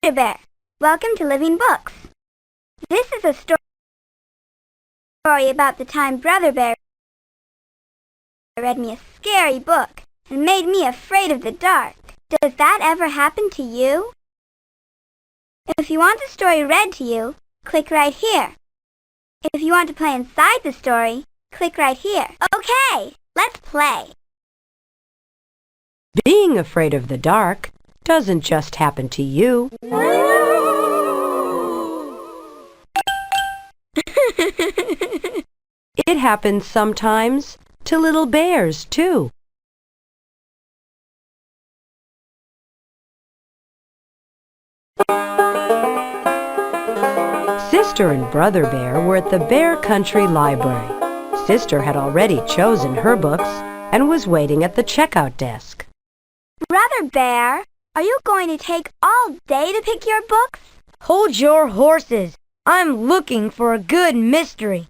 Sister Bear. Welcome to Living Books. This is a story about the time Brother Bear read me a scary book and made me afraid of the dark. Does that ever happen to you? If you want the story read to you, click right here. If you want to play inside the story, click right here. Okay, let's play. Being afraid of the dark doesn't just happen to you. It happens sometimes to little bears, too. Sister and Brother Bear were at the Bear Country Library. Sister had already chosen her books and was waiting at the checkout desk. Brother Bear, are you going to take all day to pick your books? Hold your horses. I'm looking for a good mystery.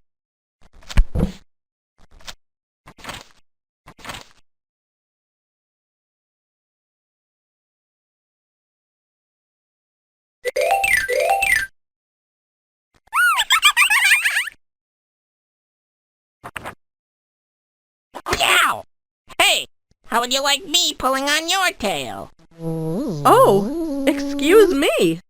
Meow! Hey, how would you like me pulling on your tail? Oh, excuse me.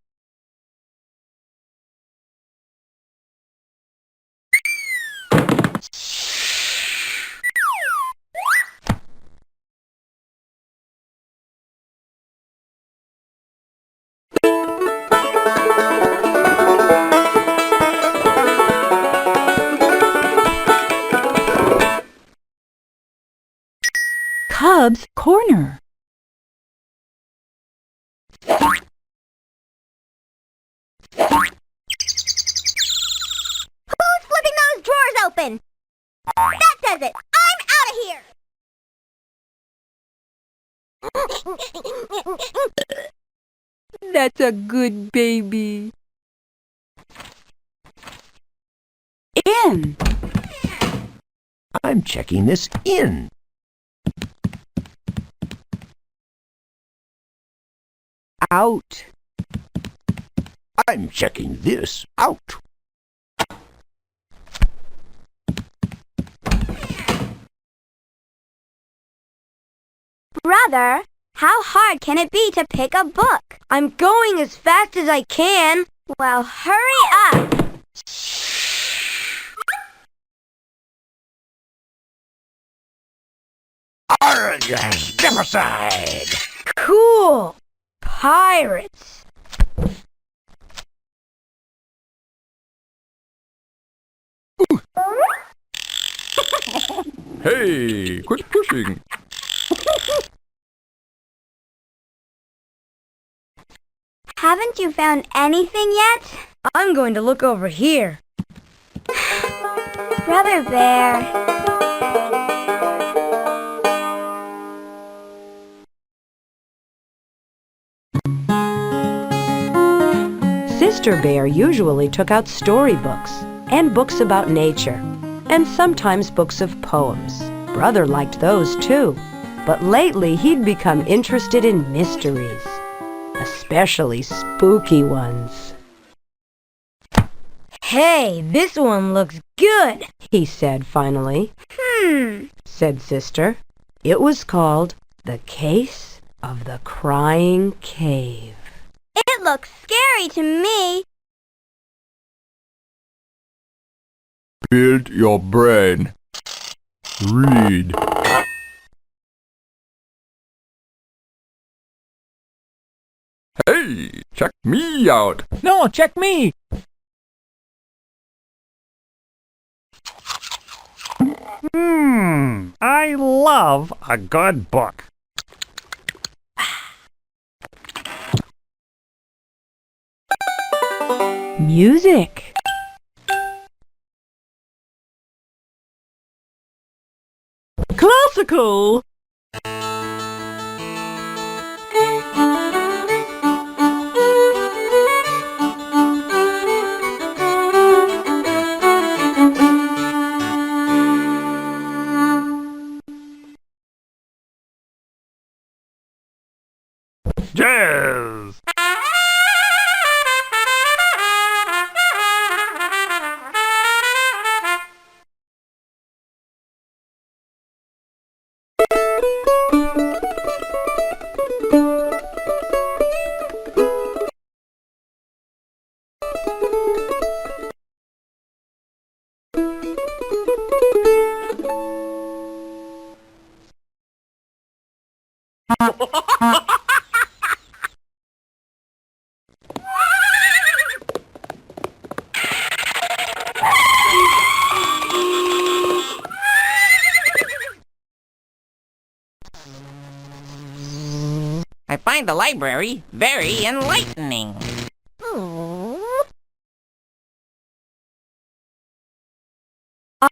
Cub's Corner. Who's flipping those drawers open? That does it. I'm out of here. That's a good baby. In. I'm checking this in. Out. I'm checking this out. Brother, how hard can it be to pick a book? I'm going as fast as I can. Well, hurry up. Arrgh, Berestain! Cool. Pirates. Hey, quit pushing. Haven't you found anything yet? I'm going to look over here. Brother Bear. Sister Bear usually took out storybooks and books about nature, and sometimes books of poems. Brother liked those too, but lately he'd become interested in mysteries, especially spooky ones. Hey, this one looks good. He said finally. Said Sister. It was called The Case of the Crying Cave. It looks scary to me. Build your brain. Read. Hey, check me out. No, check me. I love a good book. Music. Classical. Jazz. I find the library very enlightening.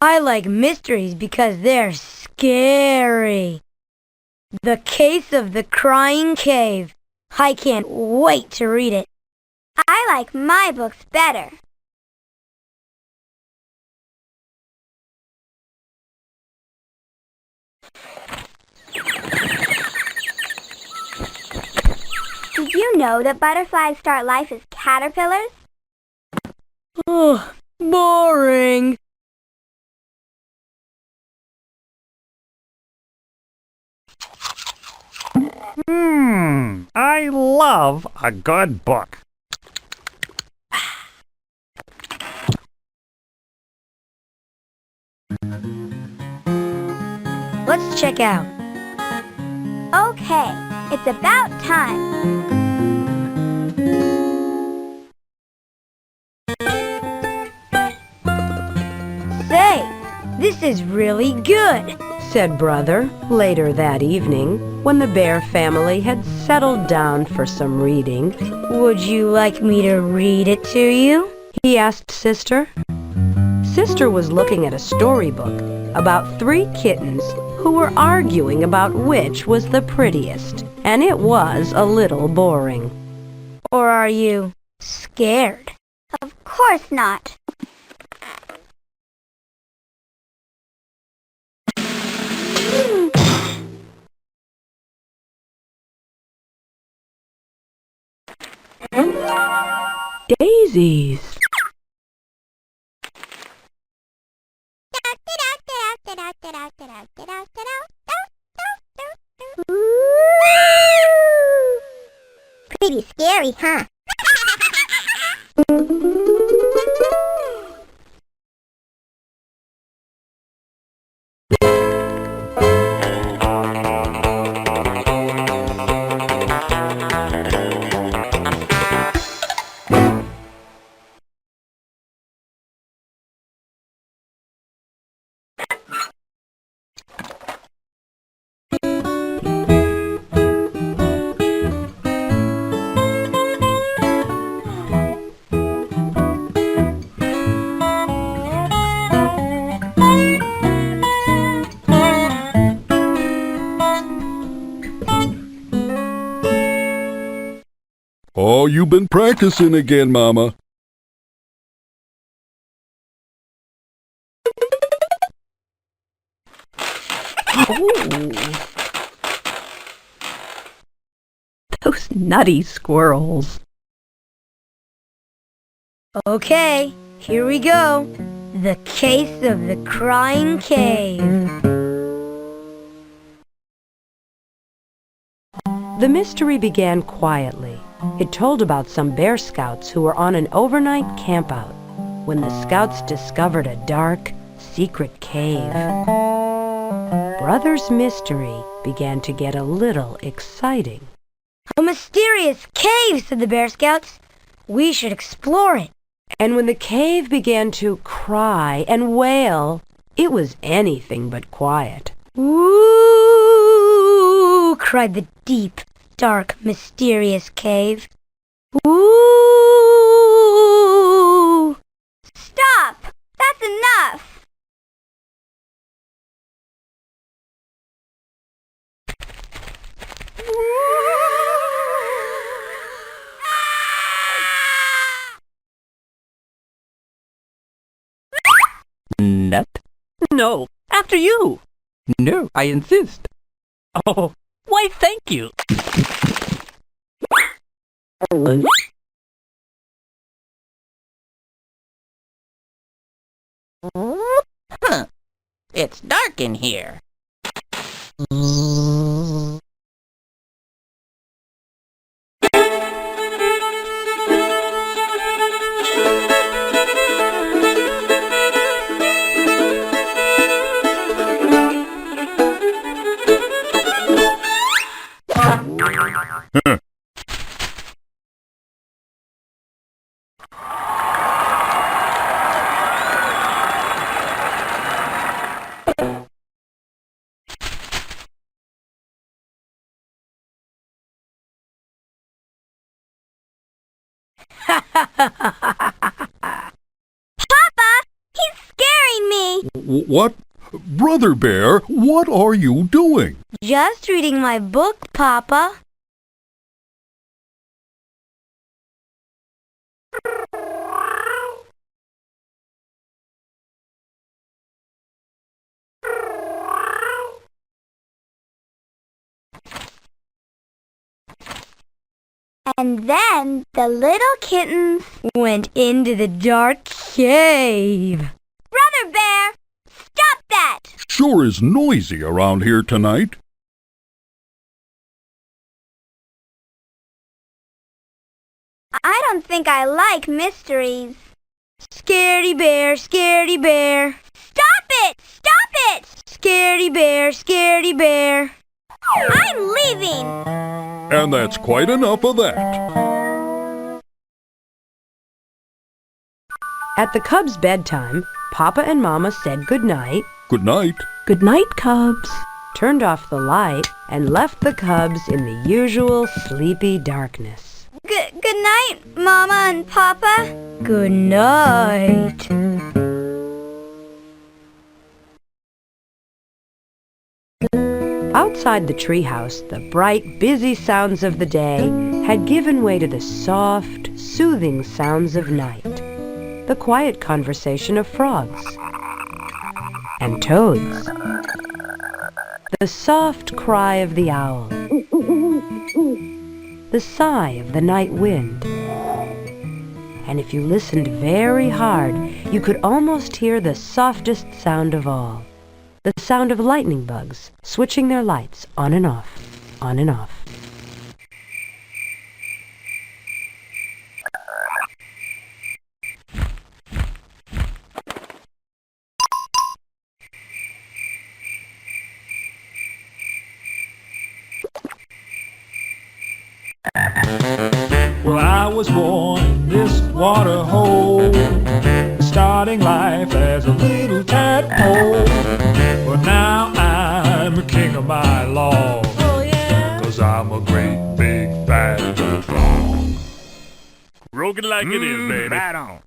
I like mysteries because they're scary. The Case of the Crying Cave. I can't wait to read it. I like my books better. Did you know that butterflies start life as caterpillars? Oh, boring. I love a good book. Let's check out. Okay, it's about time. Say, this is really good. Said Brother later that evening when the bear family had settled down for some reading. Would you like me to read it to you? He asked Sister. Sister was looking at a storybook about 3 kittens who were arguing about which was the prettiest, and it was a little boring. Or are you scared? Of course not. Daisies. Pretty scary, huh? Oh, you've been practicing again, Mama. Those nutty squirrels. Okay, here we go. The Case of the Crying Cave. The mystery began quietly. It told about some Bear Scouts who were on an overnight campout when the Scouts discovered a dark, secret cave. Brother's mystery began to get a little exciting. A mysterious cave, said the Bear Scouts. We should explore it. And when the cave began to cry and wail, it was anything but quiet. Ooh, cried the deep, dark, mysterious cave. Ooh! Stop! That's enough! Nut? No, after you. No, I insist. Oh, why thank you. Huh. It's dark in here. Papa! He's scaring me! What? Brother Bear, what are you doing? Just reading my book, Papa. And then the little kittens Went into the dark cave. Brother Bear, stop that! Sure is noisy around here tonight. I don't think I like mysteries. Scaredy bear, scaredy bear. Stop it! Stop it! Scaredy bear, scaredy bear. I'm leaving! And that's quite enough of that. At the cubs' bedtime, Papa and Mama said good night, Good night. "Good night, cubs," turned off the light, and left the cubs in the usual sleepy darkness. Good night, Mama and Papa. Good night. Outside the treehouse, the bright, busy sounds of the day had given way to the soft, soothing sounds of night. The quiet conversation of frogs and toads. The soft cry of the owl. The sigh of the night wind. And if you listened very hard, you could almost hear the softest sound of all. The sound of lightning bugs switching their lights on and off, on and off. Well, I was born in this water hole, starting life as a little tadpole. But now I'm a king of my log, oh, yeah. 'Cause I'm a great big bad frog. Roll it like it is, baby. Right on.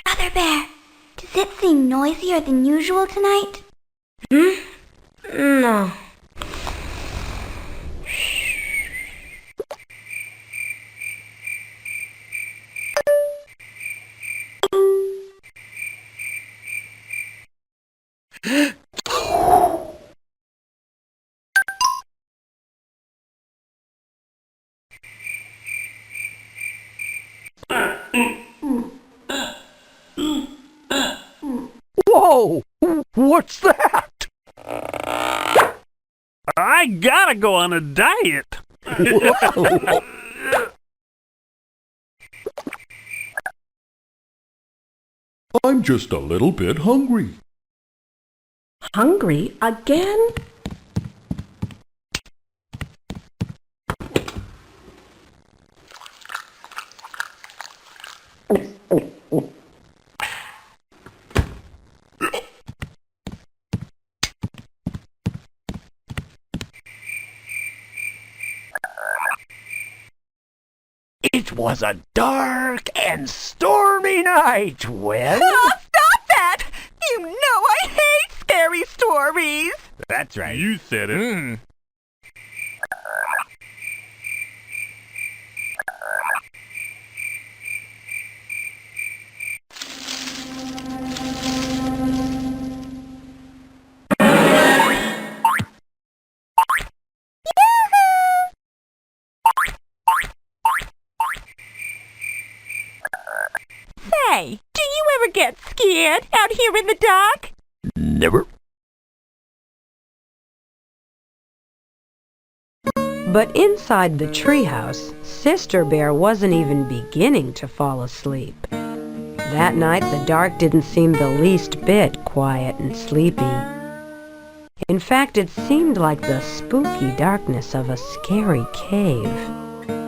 Brother Bear, does it seem noisier than usual tonight? No. Whoa! What's that? I gotta go on a diet. I'm just a little bit hungry. Hungry again? It was a dark and stormy night when... Oh, stop that! You know I hate scary stories! That's right. You said it. Say, do you ever get scared out here in the dark? Never. But inside the treehouse, Sister Bear wasn't even beginning to fall asleep. That night, the dark didn't seem the least bit quiet and sleepy. In fact, it seemed like the spooky darkness of a scary cave.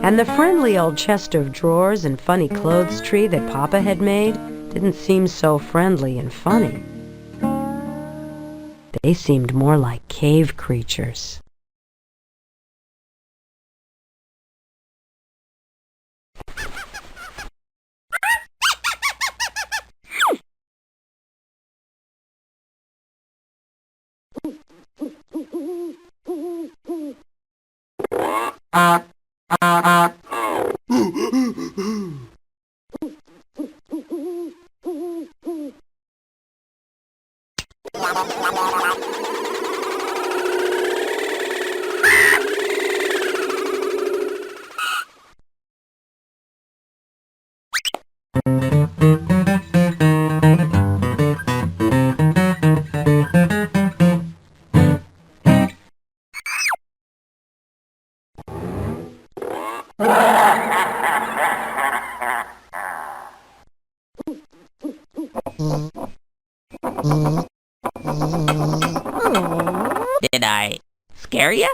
And the friendly old chest of drawers and funny clothes tree that Papa had made didn't seem so friendly and funny. They seemed more like cave creatures. Did I scare you?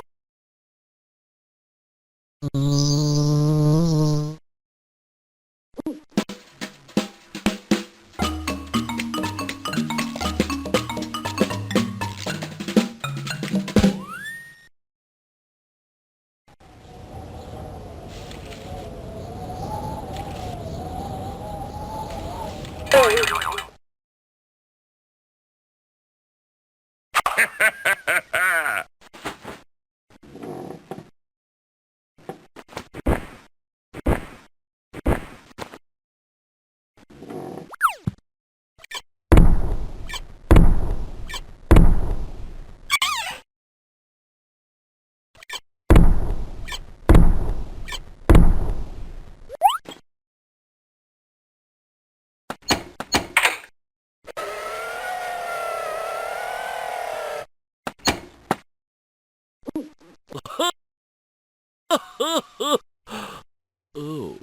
Ooh.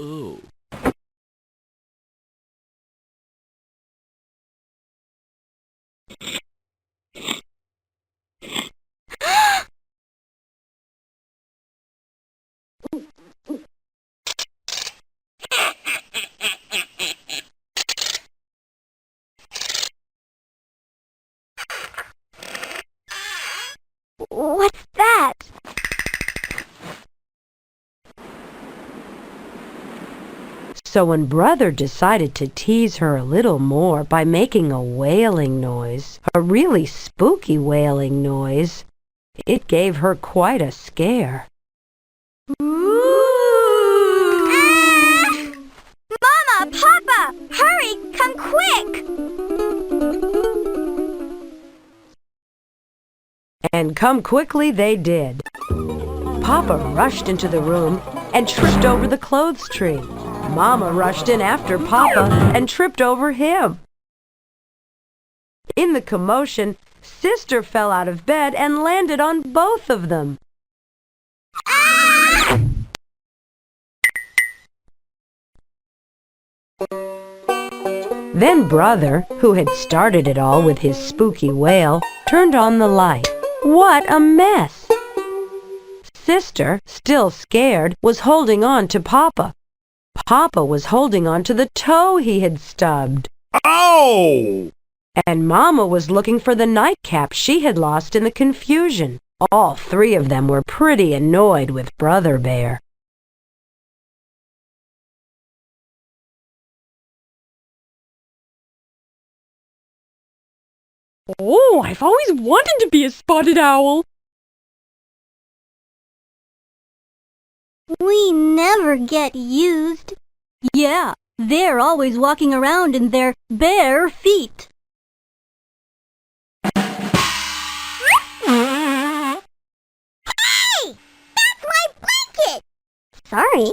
Ooh. What's that? So when Brother decided to tease her a little more by making a wailing noise, a really spooky wailing noise, it gave her quite a scare. Mama! Papa! Hurry! Come quick! And come quickly they did. Papa rushed into the room and tripped over the clothes tree. Mama rushed in after Papa and tripped over him. In the commotion, Sister fell out of bed and landed on both of them. Then Brother, who had started it all with his spooky wail, turned on the light. What a mess! Sister, still scared, was holding on to Papa. Papa was holding on to the toe he had stubbed. Ow! And Mama was looking for the nightcap she had lost in the confusion. All three of them were pretty annoyed with Brother Bear. Oh, I've always wanted to be a spotted owl. We never get used. Yeah, they're always walking around in their bare feet. Hey! That's my blanket! Sorry.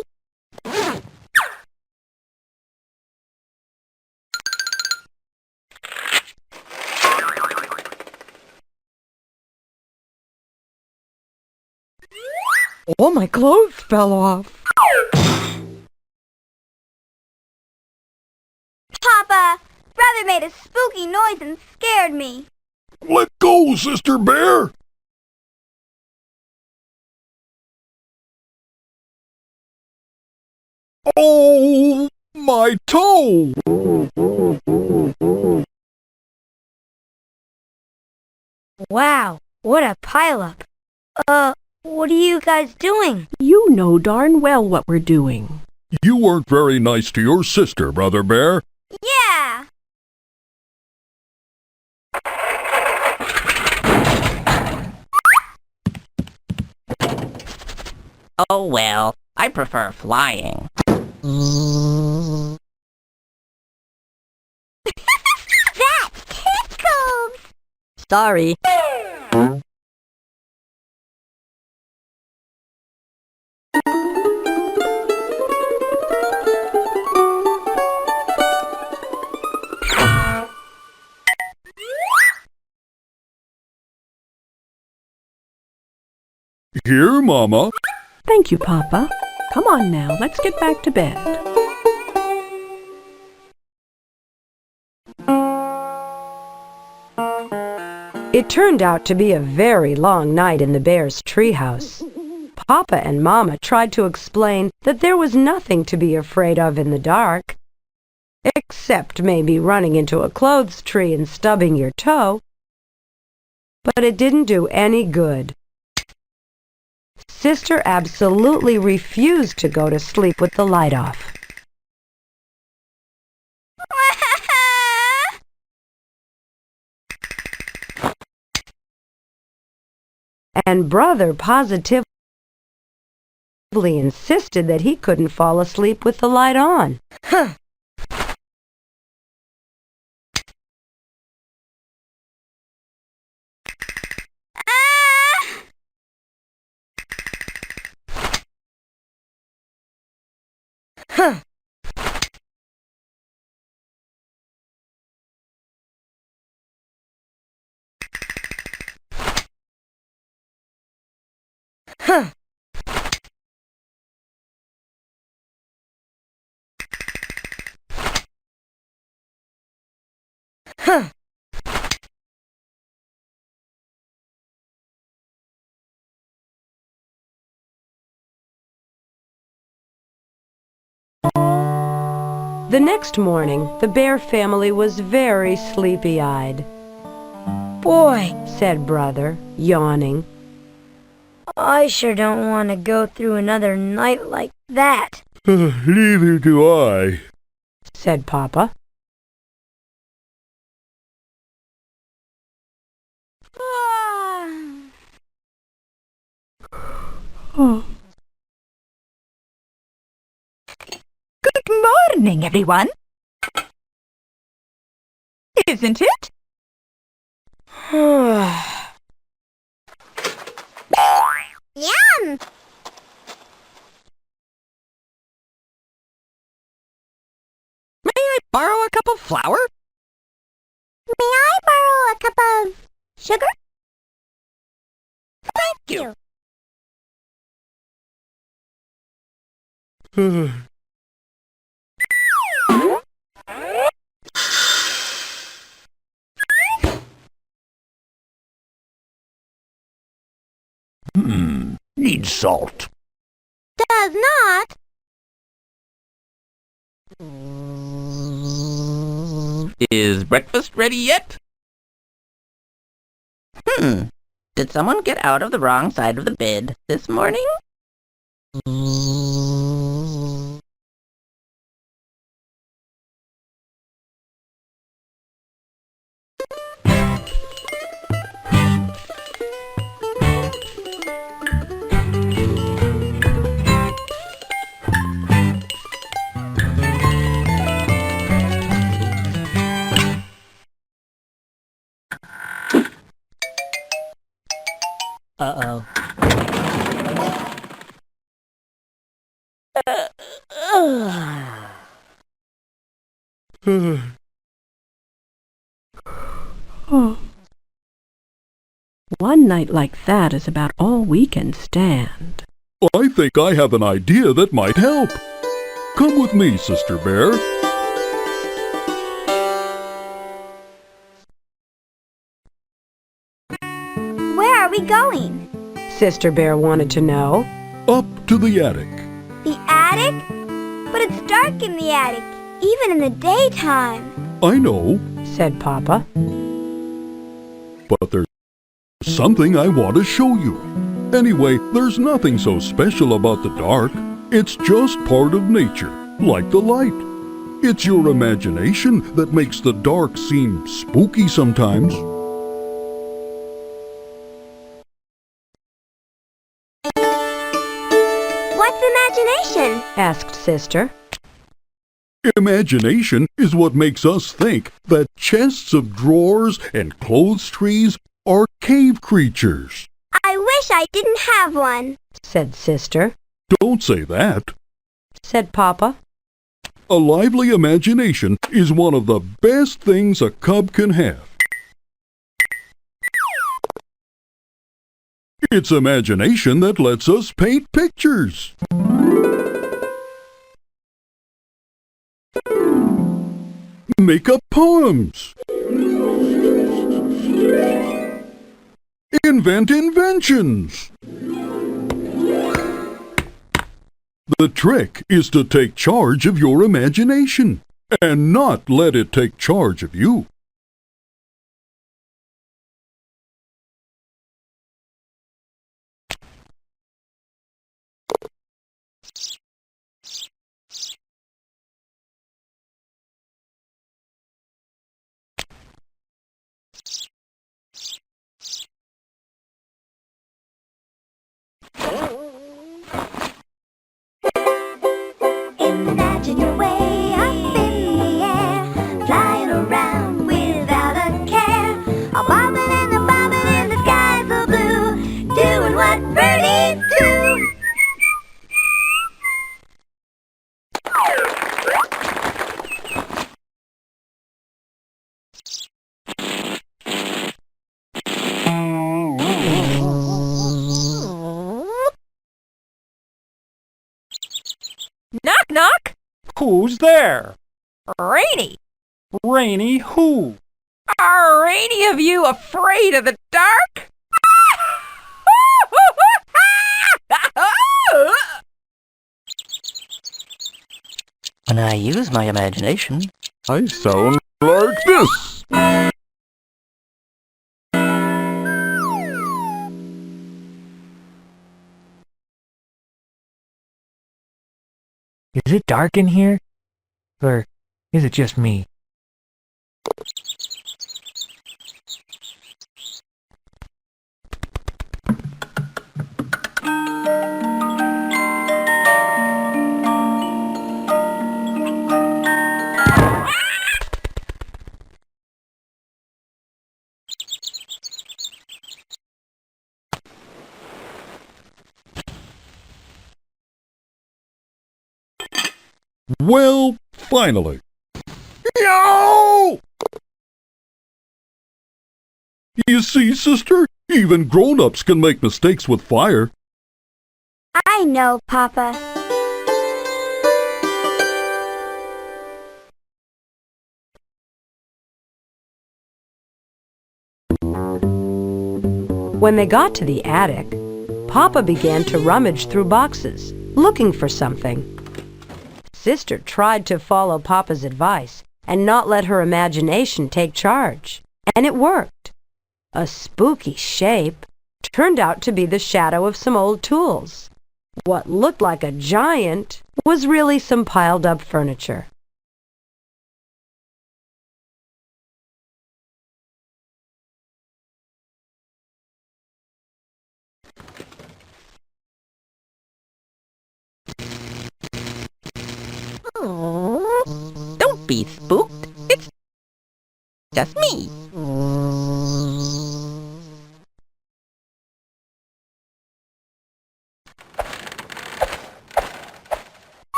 Oh, my clothes fell off. Papa! Brother made a spooky noise and scared me. Let go, Sister Bear! Oh, My toe! Wow, what a pileup. What are you guys doing? You know darn well what we're doing. You weren't very nice to your sister, Brother Bear. Yeah. Oh well, I prefer flying. That tickles! Sorry. Here, Mama. Thank you, Papa. Come on now, let's get back to bed. It turned out to be a very long night in the bear's treehouse. Papa and Mama tried to explain that there was nothing to be afraid of in the dark, except maybe running into a clothes tree and stubbing your toe. But it didn't do any good. Sister absolutely refused to go to sleep with the light off. And Brother positively insisted that he couldn't fall asleep with the light on. Huh. Huh. Huh. Huh. The next morning, the Bear family was very sleepy-eyed. Boy, Said Brother, yawning. I sure don't want to go through another night like that. Neither do I. Said Papa. Good morning, everyone. Isn't it? Yum! May I borrow a cup of flour? May I borrow a cup of sugar? Thank you. Needs salt. Does not. Is breakfast ready yet? Did someone get out of the wrong side of the bed this morning? Uh-oh. One night like that is about all we can stand. I think I have an idea that might help. Come with me, Sister Bear. Where are we going? Sister Bear wanted to know. Up to the attic. The attic? But it's dark in the attic. even in the daytime. I know, said Papa. but there's something I want to show you. Anyway, there's nothing so special about the dark. It's just part of nature, like the light. It's your imagination that makes the dark seem spooky sometimes. What's imagination? Asked Sister. Imagination is what makes us think that chests of drawers and clothes trees are cave creatures. I wish I didn't have one, said Sister. Don't say that. Said Papa. A lively imagination is one of the best things a cub can have. It's imagination that lets us paint pictures. Make up poems. Invent inventions. The trick is to take charge of your imagination and not let it take charge of you. Imagine your way up in the air, flying around without a care. A bobbing and a bobbing in the sky so blue, doing what birdies do. Knock, knock. Who's there? Rainy. Rainy who? Are any of you afraid of the dark? When I use my imagination, I sound like this. Is it dark in here? Or is it just me? Well, finally. Yo! You see, sister, even grown-ups can make mistakes with fire. I know, Papa. When they got to the attic, Papa began to rummage through boxes, looking for something. Sister tried to follow Papa's advice and not let her imagination take charge, and it worked. A spooky shape turned out to be the shadow of some old tools. What looked like a giant was really some piled-up furniture. Don't be spooked. It's just me.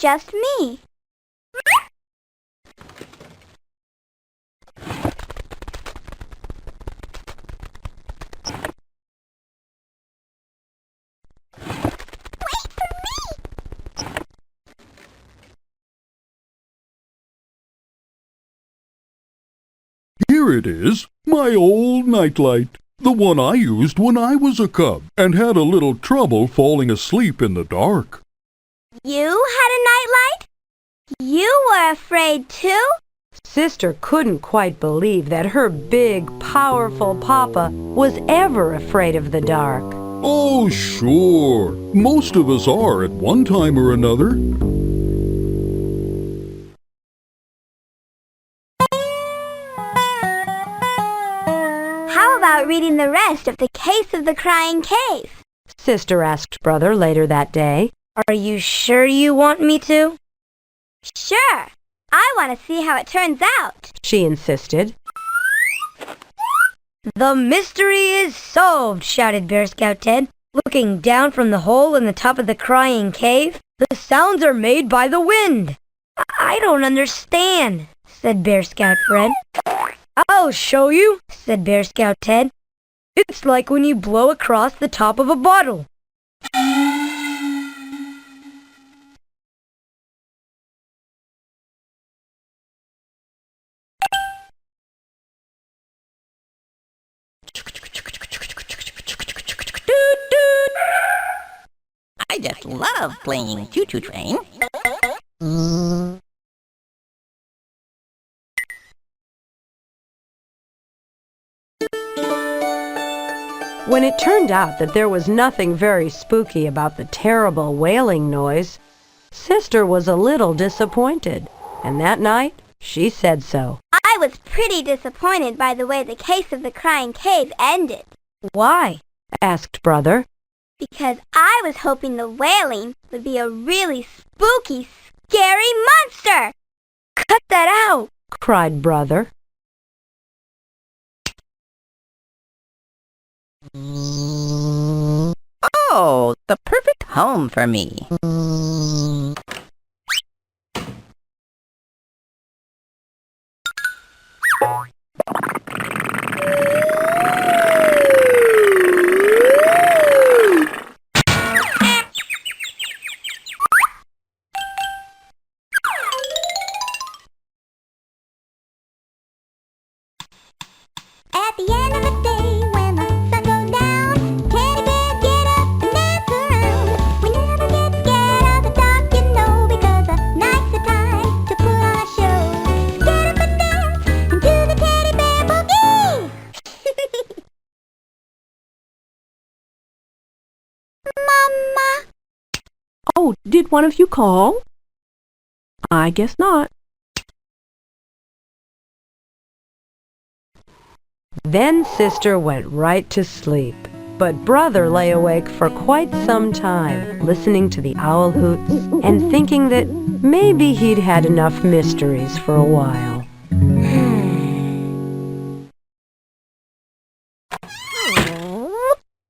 just me. Here it is, my old nightlight. The one I used when I was a cub and had a little trouble falling asleep in the dark. You had a nightlight? You were afraid too? Sister couldn't quite believe that her big, powerful papa was ever afraid of the dark. Oh, sure. Most of us are at one time or another. How about reading the rest of The Case of the Crying Cave? Sister asked Brother later that day. Are you sure you want me to? Sure. I want to see how it turns out, she insisted. The mystery is solved, shouted Bear Scout Ted, looking down from the hole in the top of the crying cave. The sounds are made by the wind. I don't understand, said Bear Scout Fred. I'll show you, said Bear Scout Ted. It's like when you blow across the top of a bottle. I just love playing choo-choo train. When it turned out that there was nothing very spooky about the terrible wailing noise, Sister was a little disappointed, and that night she said so. I was pretty disappointed by the way The Case of the Crying Cave ended. Why? Asked Brother. Because I was hoping the wailing would be a really spooky, scary monster! Cut that out! Cried Brother. Oh, the perfect home for me. At the end of the day, when the sun goes down, teddy bears get up and dance around. We never get scared of the dark, you know, because the night's the time to put on a show. Get up and dance into the teddy bear boogie! Mama! Oh, did one of you call? I guess not. Then Sister went right to sleep, but Brother lay awake for quite some time, listening to the owl hoots and thinking that maybe he'd had enough mysteries for a while.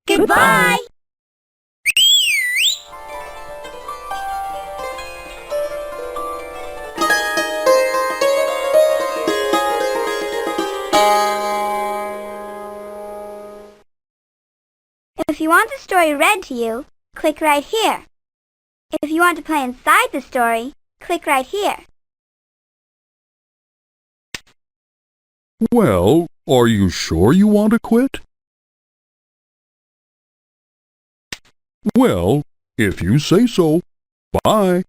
Goodbye! If you want the story read to you, click right here. If you want to play inside the story, click right here. Well, are you sure you want to quit? Well, if you say so, bye.